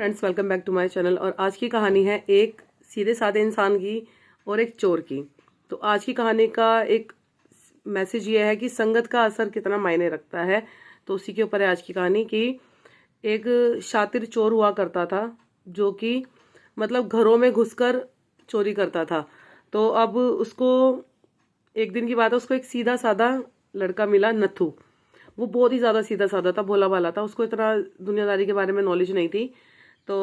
Friends, welcome back to my channel. और आज की कहानी है एक सीधे साधे इंसान की और एक चोर की। तो आज की कहानी का एक मैसेज ये है कि संगत का असर कितना मायने रखता है। तो उसी के ऊपर है आज की कहानी कि एक शातिर चोर हुआ करता था जो कि मतलब घरों में घुसकर चोरी करता था। तो अब उसको एक दिन की बात है, उसको एक सीधा साधा लड़का मिला, नथु। वो बहुत ही ज़्यादा सीधा साधा था, भोला भाला था, उसको इतना दुनियादारी के बारे में नॉलेज नहीं थी। तो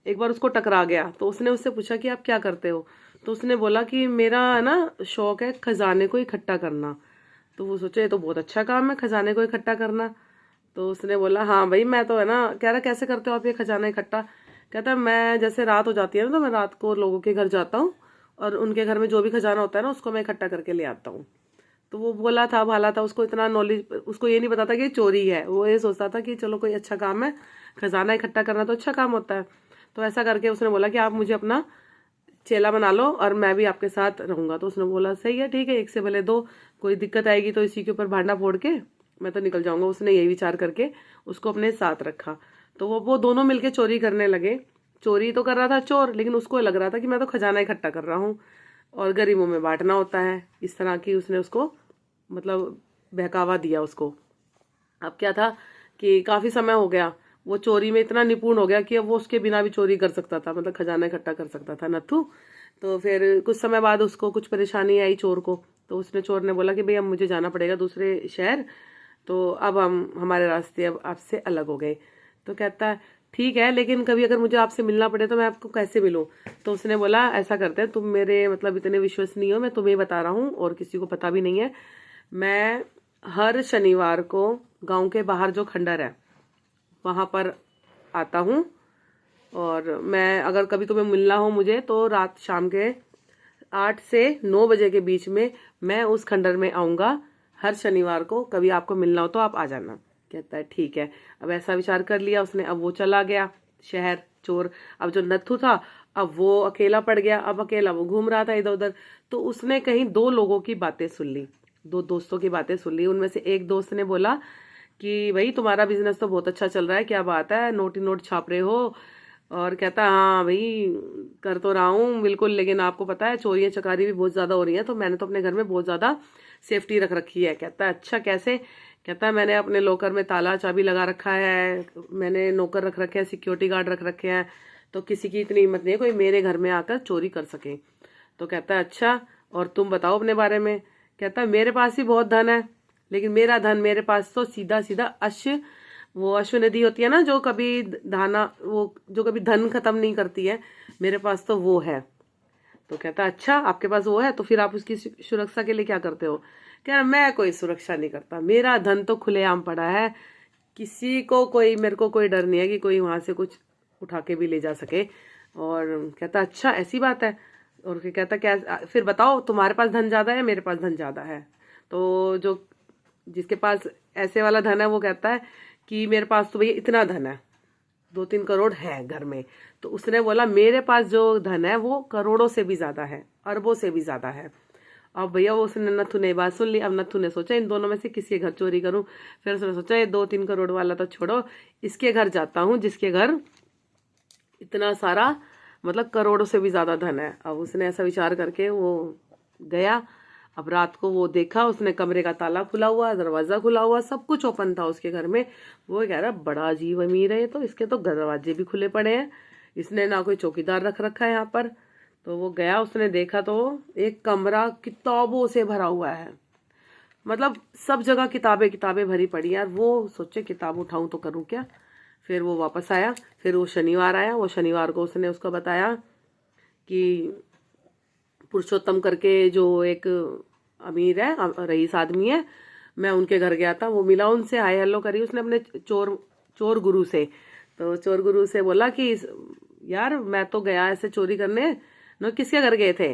एक बार उसको टकरा गया तो उसने उससे पूछा कि आप क्या करते हो। तो उसने बोला कि मेरा है ना शौक है खजाने को इकट्ठा करना। तो वो सोचे ये तो बहुत अच्छा काम है, खजाने को इकट्ठा करना। तो उसने बोला हाँ भाई, मैं तो है ना। कह रहा कैसे करते हो आप ये खजाना इकट्ठा। कहता है मैं जैसे रात हो जाती है ना तो मैं रात को लोगों के घर जाता हूँ और उनके घर में जो भी खजाना होता है ना उसको मैं इकट्ठा करके ले आता हूँ। तो वो बोला था भाला था, उसको इतना नॉलेज, उसको ये नहीं पता था कि चोरी है। वो ये सोचता था कि चलो कोई अच्छा काम है, खजाना इकट्ठा करना तो अच्छा काम होता है। तो ऐसा करके उसने बोला कि आप मुझे अपना चेला बना लो और मैं भी आपके साथ रहूंगा। तो उसने बोला सही है, ठीक है, एक से भले दो, कोई दिक्कत आएगी तो इसी के ऊपर भांडा फोड़ के मैं तो निकल जाऊंगा। उसने यही विचार करके उसको अपने साथ रखा। तो वो दोनों मिलके चोरी करने लगे। चोरी तो कर रहा था चोर, लेकिन उसको लग रहा था कि मैं तो खजाना इकट्ठा कर रहा हूँ और गरीबों में बांटना होता है। इस तरह की उसने उसको मतलब बहकावा दिया उसको। अब क्या था कि काफी समय हो गया, वो चोरी में इतना निपुण हो गया कि अब वो उसके बिना भी चोरी कर सकता था, मतलब खजाना इकट्ठा कर सकता था नथु। तो फिर कुछ समय बाद उसको कुछ परेशानी आई चोर को। तो उसने चोर ने बोला कि भाई अब मुझे जाना पड़ेगा दूसरे शहर, तो अब हम हमारे रास्ते अब आपसे अलग हो गए। तो कहता है ठीक है, लेकिन कभी अगर मुझे आपसे मिलना पड़े तो मैं आपको कैसे मिलूं। तो उसने बोला ऐसा करते हैं, तुम मेरे मतलब इतने विश्वसनीय हो, मैं तुम्हें बता रहा हूँ और किसी को पता भी नहीं है। मैं हर शनिवार को गांव के बाहर जो खंडर है वहां पर आता हूँ और मैं अगर कभी तुम्हें मिलना हो मुझे तो रात शाम के 8 से 9 बजे के बीच में मैं उस खंडर में आऊंगा हर शनिवार को। कभी आपको मिलना हो तो आप आ जाना। कहता है ठीक है। अब ऐसा विचार कर लिया उसने। अब वो चला गया शहर चोर। अब जो नत्थु था अब वो अकेला पड़ गया। अब अकेला वो घूम रहा था इधर उधर। तो उसने कहीं दो लोगों की बातें सुन ली, दो दोस्तों की बातें सुन ली। उनमें से एक दोस्त ने बोला कि भाई तुम्हारा बिजनेस तो बहुत अच्छा चल रहा है, क्या बात है, नोट ही नोट छाप रहे हो। और कहता हाँ भाई कर तो रहा हूँ बिल्कुल, लेकिन आपको पता है चोरियां चकारी भी बहुत ज्यादा हो रही हैं, तो मैंने तो अपने घर में बहुत ज्यादा सेफ्टी रख रखी है। कहता है अच्छा कैसे। कहता है मैंने अपने लॉकर में ताला चाबी लगा रखा है, मैंने नौकर रख रखे हैं, सिक्योरिटी गार्ड रख रखे हैं, तो किसी की इतनी हिम्मत नहीं है कोई मेरे घर में आकर चोरी कर सके। तो कहता है अच्छा, और तुम बताओ अपने बारे में। कहता है मेरे पास भी बहुत धन है, लेकिन मेरा धन मेरे पास तो सीधा सीधा वो अश्व नदी होती है ना जो कभी धाना, वो जो कभी धन खत्म नहीं करती है, मेरे पास तो वो है। तो कहता अच्छा आपके पास वो है, तो फिर आप उसकी सुरक्षा के लिए क्या करते हो। कह रहा मैं कोई सुरक्षा नहीं करता, मेरा धन तो खुलेआम पड़ा है, किसी को कोई, मेरे को कोई डर नहीं है कि कोई वहां से कुछ उठा के भी ले जा सके। और कहता अच्छा ऐसी बात है। और फिर कहता क्या, फिर बताओ तुम्हारे पास धन ज्यादा है मेरे पास धन ज्यादा है। तो जो जिसके पास ऐसे वाला धन है वो कहता है कि मेरे पास तो भैया इतना धन है, 2-3 करोड़ है घर में। तो उसने बोला मेरे पास जो धन है वो करोड़ों से भी ज्यादा है, अरबों से भी ज्यादा है। अब भैया उसने नथु ने बात सुन ली। अब नथु ने सोचा इन दोनों में से किसी के घर चोरी करूं। फिर उसने सोचा ये 2-3 करोड़ वाला तो छोड़ो, इसके घर जाता हूँ जिसके घर इतना सारा मतलब करोड़ों से भी ज्यादा धन है। अब उसने ऐसा विचार करके वो गया। अब रात को वो देखा, उसने कमरे का ताला खुला हुआ, दरवाजा खुला हुआ, सब कुछ ओपन था उसके घर में। वो कह रहा बड़ा अजीब अमीर है ये तो, इसके तो दरवाजे भी खुले पड़े हैं, इसने ना कोई चौकीदार रख रखा है यहाँ पर। तो वो गया, उसने देखा तो एक कमरा किताबों से भरा हुआ है, मतलब सब जगह किताबें किताबें भरी पड़ी यार। वो सोचे किताब उठाऊं तो करूं क्या। फिर वो वापस आया, फिर वो शनिवार आया। वो शनिवार को उसने उसको बताया कि पुरुषोत्तम करके जो एक अमीर है, रईस आदमी है, मैं उनके घर गया था, वो मिला, उनसे हाय हेलो करी उसने अपने चोर चोर गुरु से। तो चोर गुरु से बोला कि यार मैं तो गया ऐसे चोरी करने। नो किसके घर गए थे।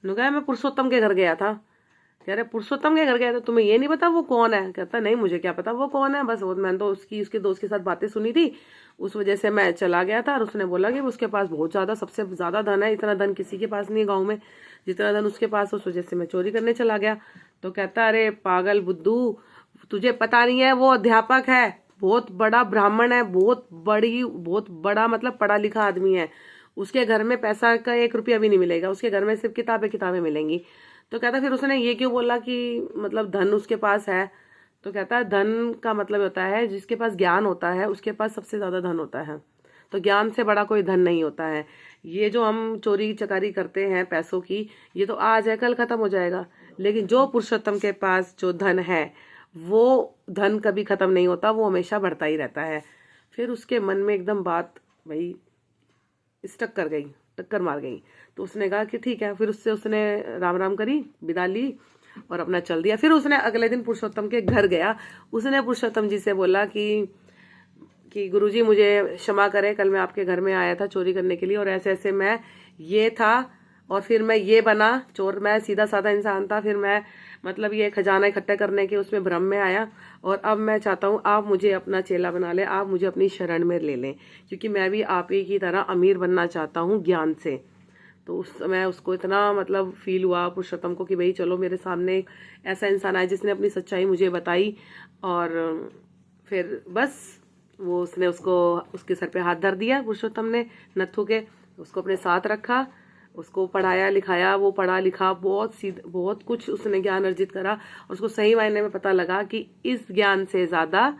नो कहा मैं पुरुषोत्तम के घर गया था। कह रहे पुरुषोत्तम के घर गया था, तुम्हें ये नहीं पता वो कौन है। कहता नहीं मुझे क्या पता वो कौन है, बस वो मैंने तो उसके दोस्त के साथ बातें सुनी थी, उस वजह से मैं चला गया था। और उसने बोला कि उसके पास बहुत ज्यादा, सबसे ज्यादा धन है, इतना धन किसी के पास नहीं है गाँव में जितना धन उसके पास, उस वजह से मैं चोरी करने चला गया। तो कहता अरे पागल बुद्धू, तुझे पता नहीं है वो अध्यापक है, बहुत बड़ा ब्राह्मण है, बहुत बड़ा मतलब पढ़ा लिखा आदमी है। उसके घर में पैसा का 1 रुपया भी नहीं मिलेगा, उसके घर में सिर्फ किताबें किताबें मिलेंगी। तो कहता फिर उसने ये क्यों बोला कि मतलब धन उसके पास है। तो कहता है धन का मतलब होता है जिसके पास ज्ञान होता है उसके पास सबसे ज्यादा धन होता है। तो ज्ञान से बड़ा कोई धन नहीं होता है। ये जो हम चोरी चकारी करते हैं पैसों की, ये तो आज है कल खत्म हो जाएगा, लेकिन जो पुरुषोत्तम के पास जो धन है वो धन कभी खत्म नहीं होता, वो हमेशा बढ़ता ही रहता है। फिर उसके मन में एकदम बात भाई स्टक कर गई, टक्कर मार गई। तो उसने कहा कि ठीक है। फिर उससे उसने राम राम करी, विदा ली और अपना चल दिया। फिर उसने अगले दिन पुरुषोत्तम के घर गया। उसने पुरुषोत्तम जी से बोला कि गुरुजी मुझे क्षमा करें, कल मैं आपके घर में आया था चोरी करने के लिए और ऐसे ऐसे मैं ये था और फिर मैं ये बना चोर। मैं सीधा साधा इंसान था, फिर मैं मतलब ये खजाना इकट्ठा करने के उसमें भ्रम में आया और अब मैं चाहता हूँ आप मुझे अपना चेला बना लें, आप मुझे अपनी शरण में ले लें, क्योंकि मैं भी आप ही की तरह अमीर बनना चाहता हूँ ज्ञान से। तो उस समय उसको इतना मतलब फील हुआ पुरुषोत्तम को कि भाई चलो मेरे सामने एक ऐसा इंसान आया जिसने अपनी सच्चाई मुझे बताई। और फिर बस वो उसने उसको उसके सर पे हाथ धर दिया पुरुषोत्तम ने नत्थु के, उसको अपने साथ रखा, उसको पढ़ाया लिखाया, वो पढ़ा लिखा, बहुत कुछ उसने ज्ञान अर्जित करा और उसको सही मायने में पता लगा कि इस ज्ञान से ज्यादा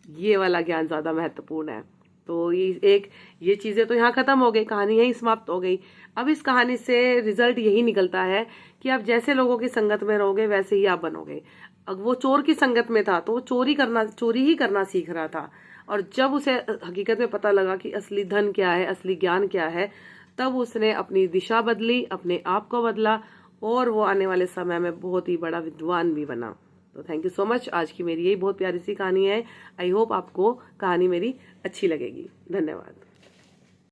ये वाला ज्ञान ज्यादा महत्वपूर्ण है। तो ये चीजें तो यहाँ खत्म हो गई, कहानी यही समाप्त हो गई। अब इस कहानी से रिजल्ट यही निकलता है कि आप जैसे लोगों की संगत में रहोगे वैसे ही आप बनोगे। अब वो चोर की संगत में था तो वो चोरी ही करना सीख रहा था, और जब उसे हकीकत में पता लगा कि असली धन क्या है, असली ज्ञान क्या है, तब उसने अपनी दिशा बदली, अपने आप को बदला और वो आने वाले समय में बहुत ही बड़ा विद्वान भी बना। तो थैंक यू सो मच। आज की मेरी यही बहुत प्यारी सी कहानी है। आई होप आपको कहानी मेरी अच्छी लगेगी। धन्यवाद।